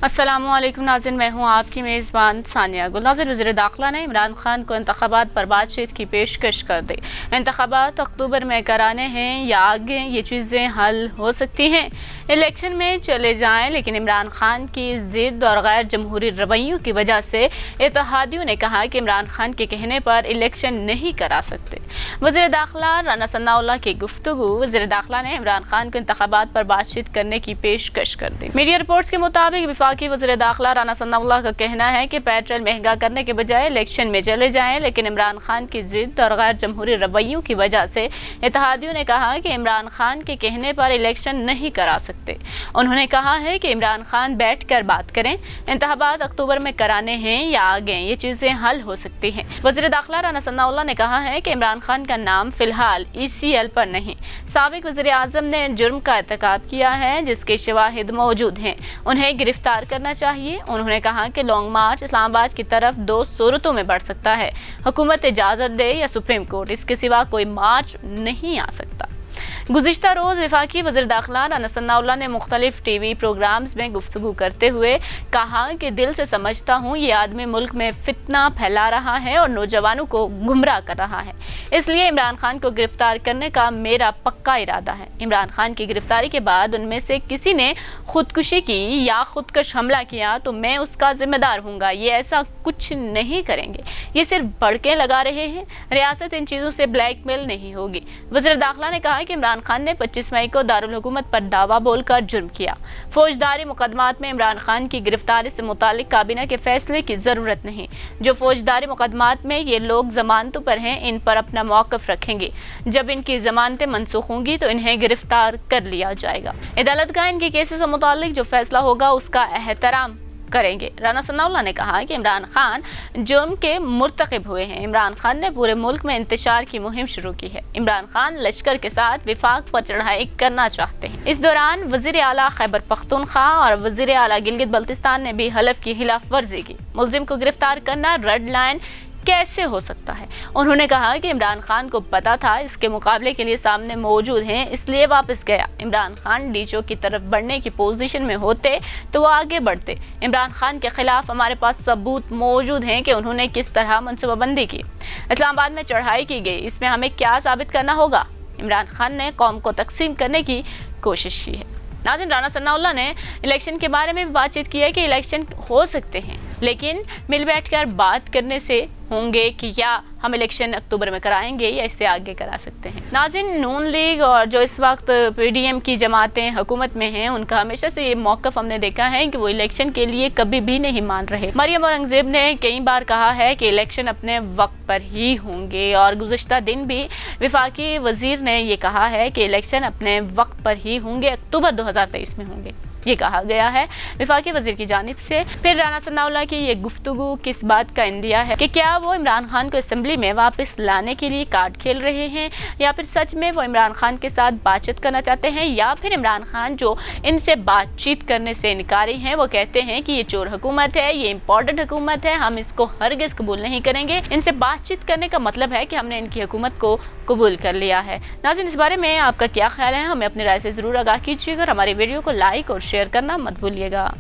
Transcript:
अस्सलामुअलैकुम नाज़रीन, मैं हूँ आपकी मेज़बान सानिया गुल। नाज़रीन, वज़ीर दाखिला ने इमरान खान को इंतख़ाबात पर बातचीत की पेशकश कर दी। इंतख़ाबात अक्टूबर में कराने हैं या आगे ये चीज़ें हल हो सकती हैं। इलेक्शन में चले जाएं, लेकिन इमरान खान की ज़िद और गैर जमहूरी रवैयों की वजह से इत्तेहादियों ने कहा कि इमरान खान के कहने पर इलेक्शन नहीं करा सकते। वज़ीर दाखिला राना सनाउल्लाह की गुफ्तगू। वज़ीर दाखिला ने इमरान खान को इंतख़ाबात पर बातचीत करने की पेशकश कर दी। मीडिया रिपोर्ट्स के मुताबिक वफाकी वज़ीर दाखिला राना सनाउल्लाह का कहना है कि पेट्रोल महंगा करने के बजाय इलेक्शन में चले जाएं, लेकिन इमरान खान की ज़िद और गैर जमहूरी रवैयों की वजह से इत्तेहादियों ने कहा कि इमरान खान के कहने पर इलेक्शन नहीं करा सकते। उन्होंने कहा है कि इमरान खान बैठ कर बात करें, इंतख़ाबात अक्टूबर में कराने हैं या आगे ये चीज़ें हल हो सकती हैं। वज़ीर दाखिला राना सनाउल्लाह ने कहा है कि इमरान खान का नाम फ़िलहाल ECL पर नहीं, साबिक़ वज़ीर आज़म ने जुर्म का इर्तिकाब किया है जिसके शवाहिद मौजूद हैं, उन्हें गिरफ्तार करना चाहिए। उन्होंने कहा कि लॉन्ग मार्च इस्लामाबाद की तरफ दो सूरतों में बढ़ सकता है, हुकूमत इजाज़त दे या सुप्रीम कोर्ट, इसके सिवा कोई मार्च नहीं आ सकता। गुज़िश्ता रोज़ वफाकी वज़ीर दाखिला राना सनाउल्लाह ने मुख्तलिफ TV प्रोग्राम्स में गुफ्तगू करते हुए कहा कि दिल से समझता हूँ ये आदमी मुल्क में फितना फैला रहा है और नौजवानों को गुमराह कर रहा है, इसलिए इमरान खान को गिरफ्तार करने का मेरा पक्का इरादा है। इमरान खान की गिरफ्तारी के बाद उनमें से किसी ने खुदकुशी की या खुदकश हमला किया तो मैं उसका जिम्मेदार हूँगा। ये ऐसा कुछ नहीं करेंगे, ये सिर्फ भड़के लगा रहे हैं। रियासत इन चीज़ों से ब्लैकमेल नहीं होगी। वज़ीर दाखिला ने कहा कि इमरान खान ने 25 मई को दारुल हुकूमत पर दावा बोलकर जुर्म किया। फौजदारी मुकदमात में इमरान खान की गिरफ्तारी से मुतालिक काबीना के फैसले की ज़रूरत नहीं। जो फौजदारी मुकदमात में ये लोग जमानतों पर हैं, इन पर अपना मौक़िफ़ रखेंगे। जब इनकी जमानतें मनसूख होंगी तो इन्हें गिरफ्तार कर लिया जाएगा। अदालतगाह इनके केसेस से मुतालिक जो फैसला होगा उसका एहतराम करेंगे। राना सनाउल्लाह ने कहा कि इमरान खान जुर्म के मुर्तकिब हुए हैं। इमरान खान ने पूरे मुल्क में इंतशार की मुहिम शुरू की है। इमरान खान लश्कर के साथ विफाक पर चढ़ाई करना चाहते हैं। इस दौरान वज़ीर आला खैबर पख्तूनख्वा और वज़ीर आला गिलगित बल्तिस्तान ने भी हलफ की खिलाफ वर्जी की। मुलजिम को गिरफ्तार करना रेड लाइन कैसे हो सकता है? उन्होंने कहा कि इमरान खान को पता था इसके मुकाबले के लिए सामने मौजूद हैं, इसलिए वापस गया। इमरान खान डीचो की तरफ बढ़ने की पोजीशन में होते तो वो आगे बढ़ते। इमरान खान के खिलाफ हमारे पास सबूत मौजूद हैं कि उन्होंने किस तरह मनसूबाबंदी की, इस्लामाबाद में चढ़ाई की गई। इसमें हमें क्या साबित करना होगा? इमरान खान ने कौम को तकसीम करने की कोशिश की है। नाज़रीन, राना सनाउल्लाह ने इलेक्शन के बारे में भी बातचीत की है कि इलेक्शन हो सकते हैं, लेकिन मिल बैठकर बात करने से होंगे कि या हम इलेक्शन अक्टूबर में कराएंगे या इससे आगे करा सकते हैं। नाज़रीन, नून लीग और जो इस वक्त PDM की जमातें हुकूमत में हैं, उनका हमेशा से ये मौक़िफ़ हमने देखा है कि वो इलेक्शन के लिए कभी भी नहीं मान रहे। मरियम औरंगज़ेब ने कई बार कहा है कि इलेक्शन अपने वक्त पर ही होंगे और गुज़िश्ता दिन भी वफाकी वज़ीर ने ये कहा है कि इलेक्शन अपने वक्त पर ही होंगे, अक्टूबर 2023 में होंगे, ये कहा गया है वफाकी वज़ीर की जानिब से। फिर राना सनाउल्लाह की ये गुफ्तगू किस बात का इंडिया है कि क्या वो इमरान खान को असम्बली में वापस लाने के लिए कार्ड खेल रहे हैं या फिर सच में वो इमरान खान के साथ बातचीत करना चाहते हैं, या फिर इमरान खान जो इनसे बातचीत करने से इनकारी हैं, वो कहते हैं कि ये चोर हुकूमत है, ये इम्पोर्टेंट हुकूमत है, हम इसको हरगिज़ कबूल नहीं करेंगे। इनसे बातचीत करने का मतलब है कि हमने इनकी हुकूमत को कबूल कर लिया है। नाज़रीन, इस बारे में आपका क्या ख्याल है? हमें अपनी राय से ज़रूर आगाह कीजिएगा और हमारी वीडियो को लाइक और शेयर करना मत भूलिएगा।